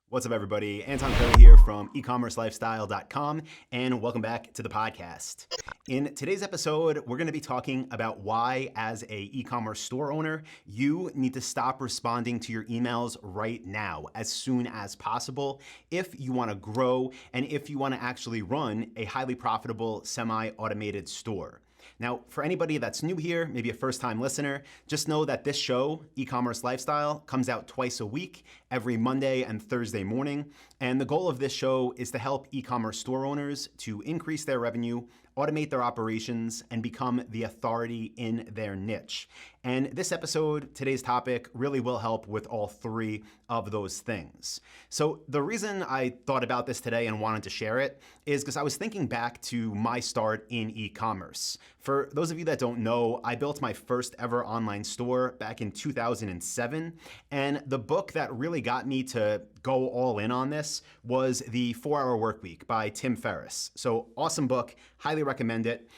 What's up, everybody? Anton Kraly here from eCommerceLifestyle.com, and welcome back to the podcast. In today's episode, we're going to be talking about why, as a e-commerce store owner, you need to stop responding to your emails right now, as soon as possible, if you want to grow and if you want to actually run a highly profitable, semi-automated store. Now, for anybody that's new here, maybe a first-time listener, just know that this show, E-Commerce Lifestyle, comes out twice a week, every Monday and Thursday morning. And the goal of this show is to help e-commerce store owners to increase their revenue, automate their operations, and become the authority in their niche. And this episode, today's topic, really will help with all three of those things. So the reason I thought about this today and wanted to share it is because I was thinking back to my start in e-commerce. For those of you that don't know, I built my first ever online store back in 2007. And the book that really got me to go all in on this was The 4-Hour Workweek by Tim Ferriss. So awesome book, highly recommend it.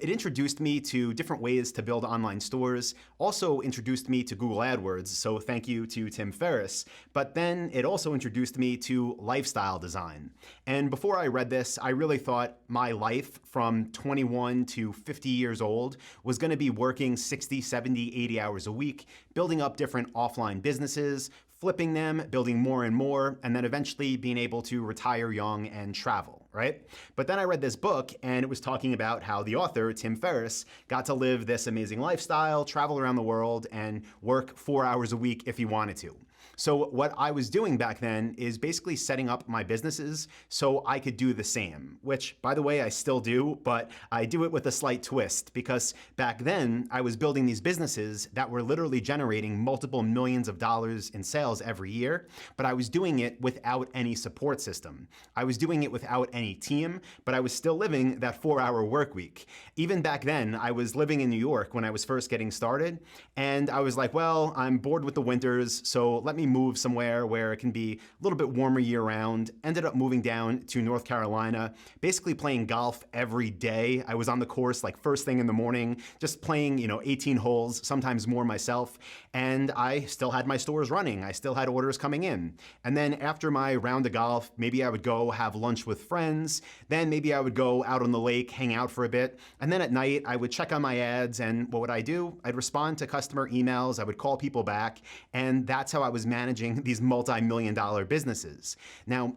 It introduced me to different ways to build online stores, also introduced me to Google AdWords, so thank you to Tim Ferriss. But then it also introduced me to lifestyle design. And before I read this, I really thought my life from 21 to 50 years old was going to be working 60, 70, 80 hours a week, building up different offline businesses, flipping them, building more and more, and then eventually being able to retire young and travel, right? But then I read this book and it was talking about how the author, Tim Ferriss, got to live this amazing lifestyle, travel around the world, and work 4 hours a week if he wanted to. So what I was doing back then is basically setting up my businesses so I could do the same, which, by the way, I still do, but I do it with a slight twist because back then I was building these businesses that were literally generating multiple millions of dollars in sales every year, but I was doing it without any support system. I was doing it without any team, but I was still living that 4-hour work week. Even back then, I was living in New York when I was first getting started, and I was like, well, I'm bored with the winters, so let me move somewhere where it can be a little bit warmer year round. Ended up moving down to North Carolina, basically playing golf every day. I was on the course like first thing in the morning, just playing, 18 holes, sometimes more myself. And I still had my stores running. I still had orders coming in. And then after my round of golf, maybe I would go have lunch with friends. Then maybe I would go out on the lake, hang out for a bit. And then at night, I would check on my ads. And what would I do? I'd respond to customer emails. I would call people back. And that's how I was managing these multi-million-dollar businesses. Now,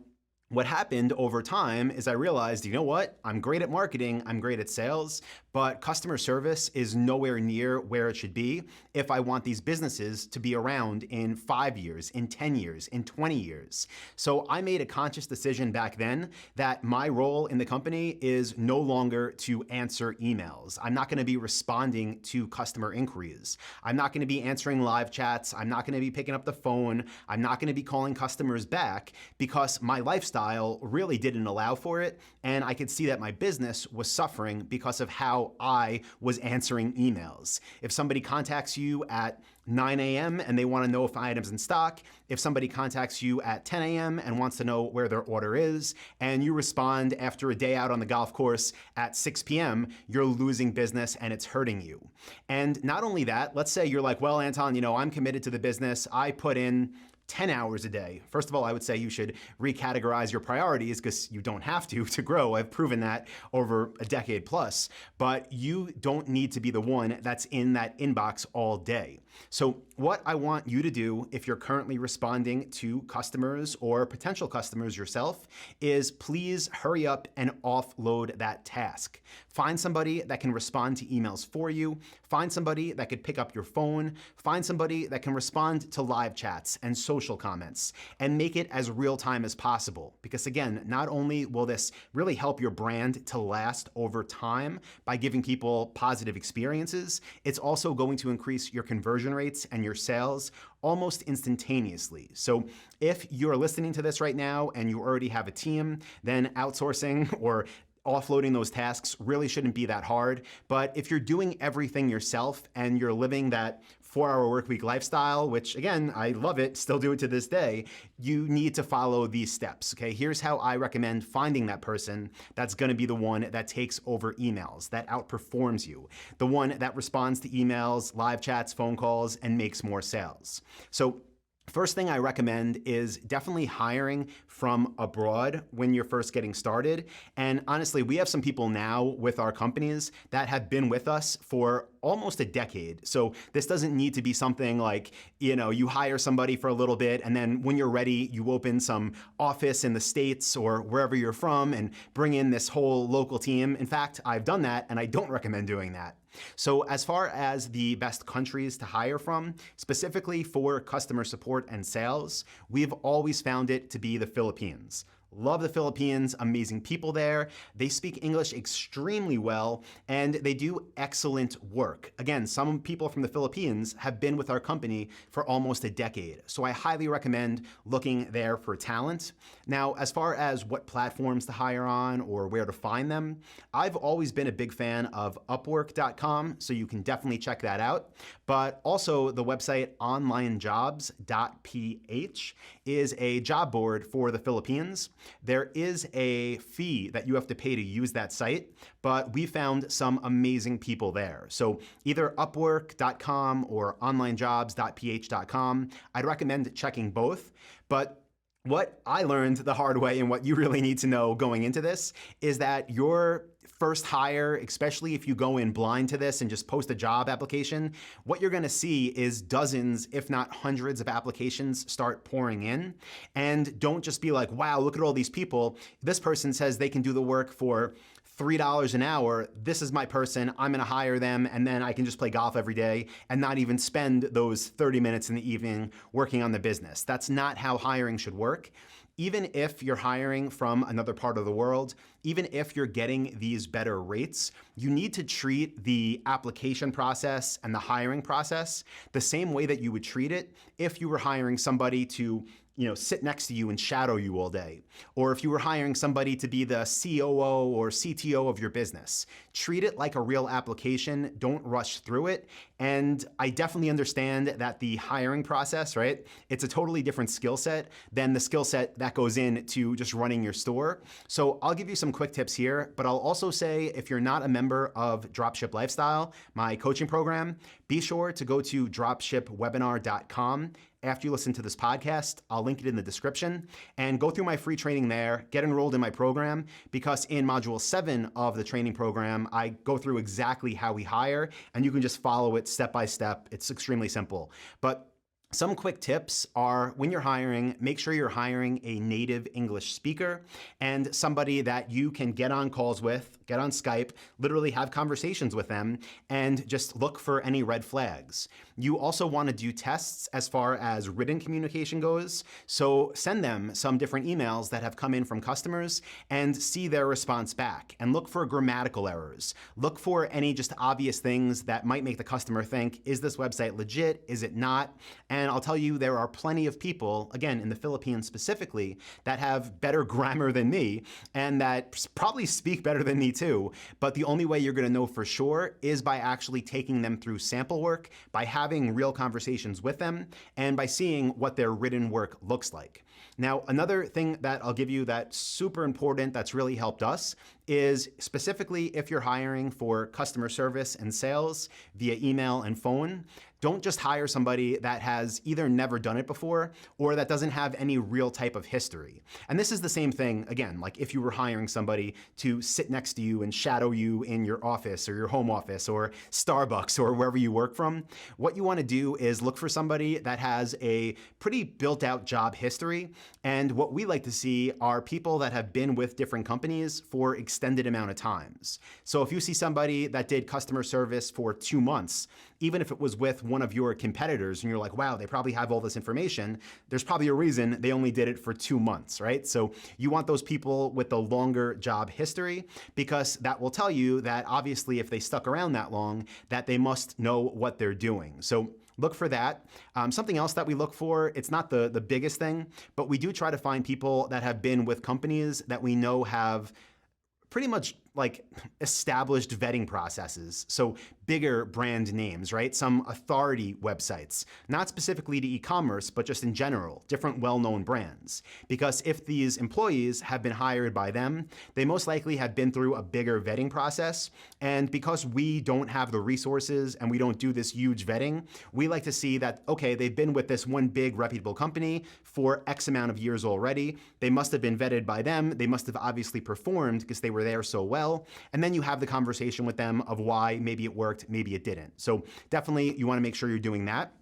what happened over time is I realized, you know what? I'm great at marketing, I'm great at sales, but customer service is nowhere near where it should be if I want these businesses to be around in 5 years, in 10 years, in 20 years. So I made a conscious decision back then that my role in the company is no longer to answer emails. I'm not gonna be responding to customer inquiries. I'm not gonna be answering live chats. I'm not gonna be picking up the phone. I'm not gonna be calling customers back because my lifestyle really didn't allow for it, and I could see that my business was suffering because of how I was answering emails. If somebody contacts you at 9 a.m. and they want to know if item's in stock, if somebody contacts you at 10 a.m. and wants to know where their order is, and you respond after a day out on the golf course at 6 p.m., you're losing business and it's hurting you. And not only that, let's say you're like, well, Anton, I'm committed to the business. I put in 10 hours a day. First of all, I would say you should recategorize your priorities because you don't have to grow. I've proven that over a decade plus, but you don't need to be the one that's in that inbox all day. So what I want you to do if you're currently responding to customers or potential customers yourself is please hurry up and offload that task. Find somebody that can respond to emails for you. Find somebody that could pick up your phone. Find somebody that can respond to live chats and social comments and make it as real time as possible. Because again, not only will this really help your brand to last over time by giving people positive experiences, it's also going to increase your conversion rates and your sales almost instantaneously. So if you're listening to this right now and you already have a team, then outsourcing or offloading those tasks really shouldn't be that hard. But if you're doing everything yourself and you're living that 4-hour workweek lifestyle, which again, I love it, still do it to this day, you need to follow these steps, okay? Here's how I recommend finding that person that's gonna be the one that takes over emails, that outperforms you, the one that responds to emails, live chats, phone calls, and makes more sales. So First thing I recommend is definitely hiring from abroad when you're first getting started. And honestly, we have some people now with our companies that have been with us for almost a decade. So this doesn't need to be something like, you hire somebody for a little bit and then when you're ready, you open some office in the States or wherever you're from and bring in this whole local team. In fact, I've done that and I don't recommend doing that. So as far as the best countries to hire from, specifically for customer support and sales, we've always found it to be the Philippines. Love the Philippines, amazing people there. They speak English extremely well and they do excellent work. Again, some people from the Philippines have been with our company for almost a decade. So I highly recommend looking there for talent. Now, as far as what platforms to hire on or where to find them, I've always been a big fan of Upwork.com, so you can definitely check that out. But also the website onlinejobs.ph is a job board for the Philippines. There is a fee that you have to pay to use that site, but we found some amazing people there. So either Upwork.com or onlinejobs.ph.com, I'd recommend checking both. But what I learned the hard way and what you really need to know going into this is that your first hire, especially if you go in blind to this and just post a job application, what you're gonna see is dozens, if not hundreds of applications start pouring in. And don't just be like, wow, look at all these people. This person says they can do the work for $3 an hour. This is my person. I'm gonna hire them and then I can just play golf every day and not even spend those 30 minutes in the evening working on the business. That's not how hiring should work. Even if you're hiring from another part of the world, even if you're getting these better rates, you need to treat the application process and the hiring process the same way that you would treat it if you were hiring somebody to sit next to you and shadow you all day. Or if you were hiring somebody to be the COO or CTO of your business. Treat it like a real application, don't rush through it. And I definitely understand that the hiring process, right? It's a totally different skill set than the skill set that goes into just running your store. So I'll give you some quick tips here, but I'll also say if you're not a member of Dropship Lifestyle, my coaching program, be sure to go to dropshipwebinar.com. After you listen to this podcast, I'll link it in the description and go through my free training there, get enrolled in my program, because in module 7 of the training program, I go through exactly how we hire and you can just follow it step by step. It's extremely simple. But some quick tips are when you're hiring, make sure you're hiring a native English speaker and somebody that you can get on calls with, get on Skype, literally have conversations with them and just look for any red flags. You also want to do tests as far as written communication goes. So send them some different emails that have come in from customers and see their response back and look for grammatical errors. Look for any just obvious things that might make the customer think, is this website legit? Is it not? And I'll tell you, there are plenty of people, again, in the Philippines specifically, that have better grammar than me and that probably speak better than me too. But the only way you're gonna know for sure is by actually taking them through sample work, by having real conversations with them, and by seeing what their written work looks like. Now, another thing that I'll give you that's super important that's really helped us is specifically if you're hiring for customer service and sales via email and phone, don't just hire somebody that has either never done it before or that doesn't have any real type of history. And this is the same thing, again, like if you were hiring somebody to sit next to you and shadow you in your office or your home office or Starbucks or wherever you work from, what you want to do is look for somebody that has a pretty built out job history. And what we like to see are people that have been with different companies for extended amount of times. So if you see somebody that did customer service for 2 months, even if it was with one of your competitors and you're like, wow, they probably have all this information, there's probably a reason they only did it for 2 months, right? So you want those people with the longer job history because that will tell you that obviously if they stuck around that long, that they must know what they're doing. So look for that. Something else that we look for, it's not the biggest thing, but we do try to find people that have been with companies that we know have pretty much like established vetting processes. So bigger brand names, right? Some authority websites, not specifically to e-commerce, but just in general, different well-known brands. Because if these employees have been hired by them, they most likely have been through a bigger vetting process. And because we don't have the resources and we don't do this huge vetting, we like to see that, okay, they've been with this one big reputable company for X amount of years already. They must have been vetted by them. They must have obviously performed because they were there so well. And then you have the conversation with them of why maybe it worked, maybe it didn't. So definitely you want to make sure you're doing that.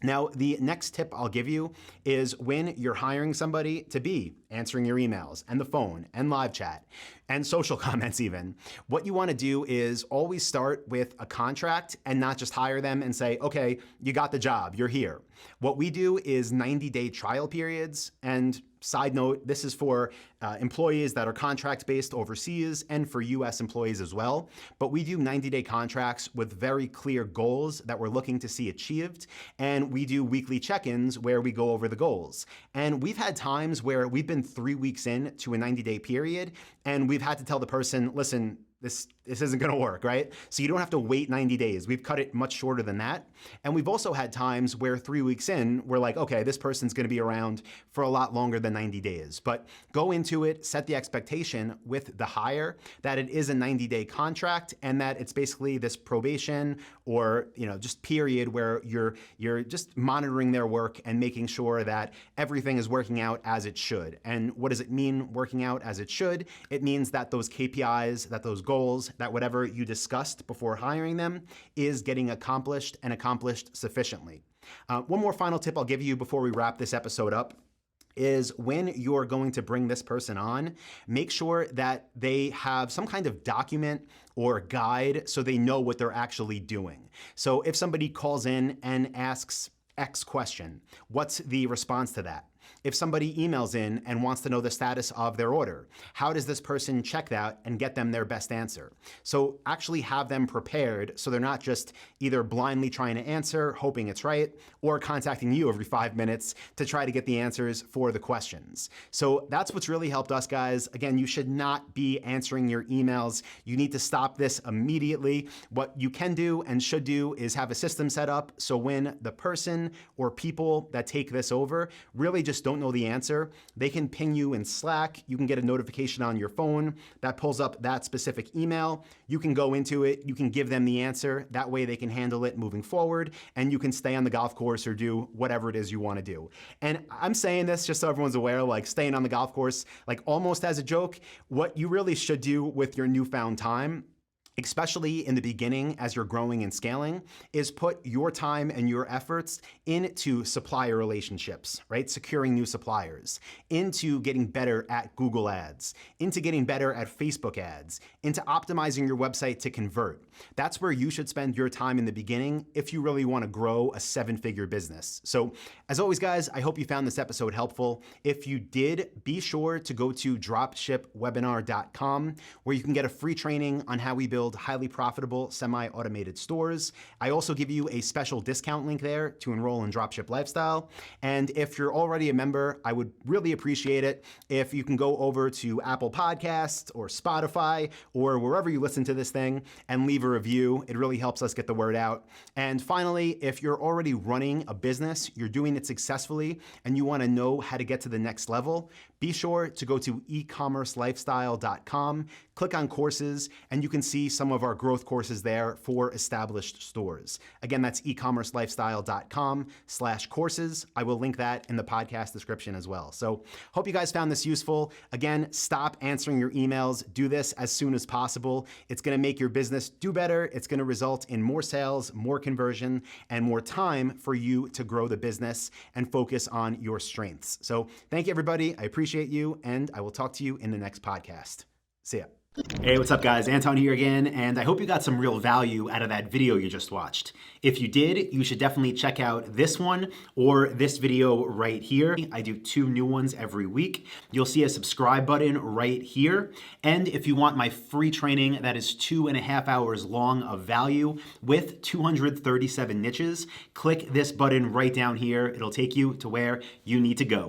Now, the next tip I'll give you is when you're hiring somebody to be answering your emails and the phone and live chat and social comments even, what you want to do is always start with a contract and not just hire them and say, okay, you got the job, you're here. What we do is 90-day trial periods. And side note, this is for employees that are contract-based overseas and for US employees as well. But we do 90-day contracts with very clear goals that we're looking to see achieved. And we do weekly check-ins where we go over the goals. And we've had times where we've been 3 weeks in to a 90-day period, and we've had to tell the person, listen, this isn't gonna work, right? So you don't have to wait 90 days. We've cut it much shorter than that. And we've also had times where 3 weeks in, we're like, okay, this person's gonna be around for a lot longer than 90 days. But go into it, set the expectation with the hire that it is a 90-day contract and that it's basically this probation or just period where you're just monitoring their work and making sure that everything is working out as it should. And what does it mean working out as it should? It means that those KPIs, that those goals, that whatever you discussed before hiring them is getting accomplished and accomplished sufficiently. One more final tip I'll give you before we wrap this episode up is when you're going to bring this person on, make sure that they have some kind of document or guide so they know what they're actually doing. So if somebody calls in and asks X question, what's the response to that? If somebody emails in and wants to know the status of their order, how does this person check that and get them their best answer? So actually have them prepared so they're not just either blindly trying to answer, hoping it's right, or contacting you every 5 minutes to try to get the answers for the questions. So that's what's really helped us, guys. Again, you should not be answering your emails. You need to stop this immediately. What you can do and should do is have a system set up so when the person or people that take this over really just don't know the answer, they can ping you in Slack. You can get a notification on your phone that pulls up that specific email. You can go into it, you can give them the answer. That way they can handle it moving forward and you can stay on the golf course or do whatever it is you want to do. And I'm saying this just so everyone's aware, like staying on the golf course, like almost as a joke. What you really should do with your newfound time, especially in the beginning as you're growing and scaling, is put your time and your efforts into supplier relationships, right? Securing new suppliers, into getting better at Google ads, into getting better at Facebook ads, into optimizing your website to convert. That's where you should spend your time in the beginning if you really want to grow a 7-figure business. So as always, guys, I hope you found this episode helpful. If you did, be sure to go to dropshipwebinar.com where you can get a free training on how we build highly profitable semi-automated stores. I also give you a special discount link there to enroll in Dropship Lifestyle. And if you're already a member, I would really appreciate it if you can go over to Apple Podcasts or Spotify or wherever you listen to this thing and leave a review. It really helps us get the word out. And finally, if you're already running a business, you're doing it successfully, and you want to know how to get to the next level, be sure to go to eCommerceLifestyle.com, click on courses, and you can see some of our growth courses there for established stores. Again, that's eCommerceLifestyle.com/courses. I will link that in the podcast description as well. So hope you guys found this useful. Again, stop answering your emails. Do this as soon as possible. It's going to make your business do better. It's going to result in more sales, more conversion, and more time for you to grow the business and focus on your strengths. So thank you, everybody. I appreciate you, and I will talk to you in the next podcast. See ya. Hey, what's up, guys? Anton here again, and I hope you got some real value out of that video you just watched. If you did, you should definitely check out this one or this video right here. I do 2 new ones every week. You'll see a subscribe button right here. And if you want my free training that is 2.5 hours long of value with 237 niches, click this button right down here. It'll take you to where you need to go.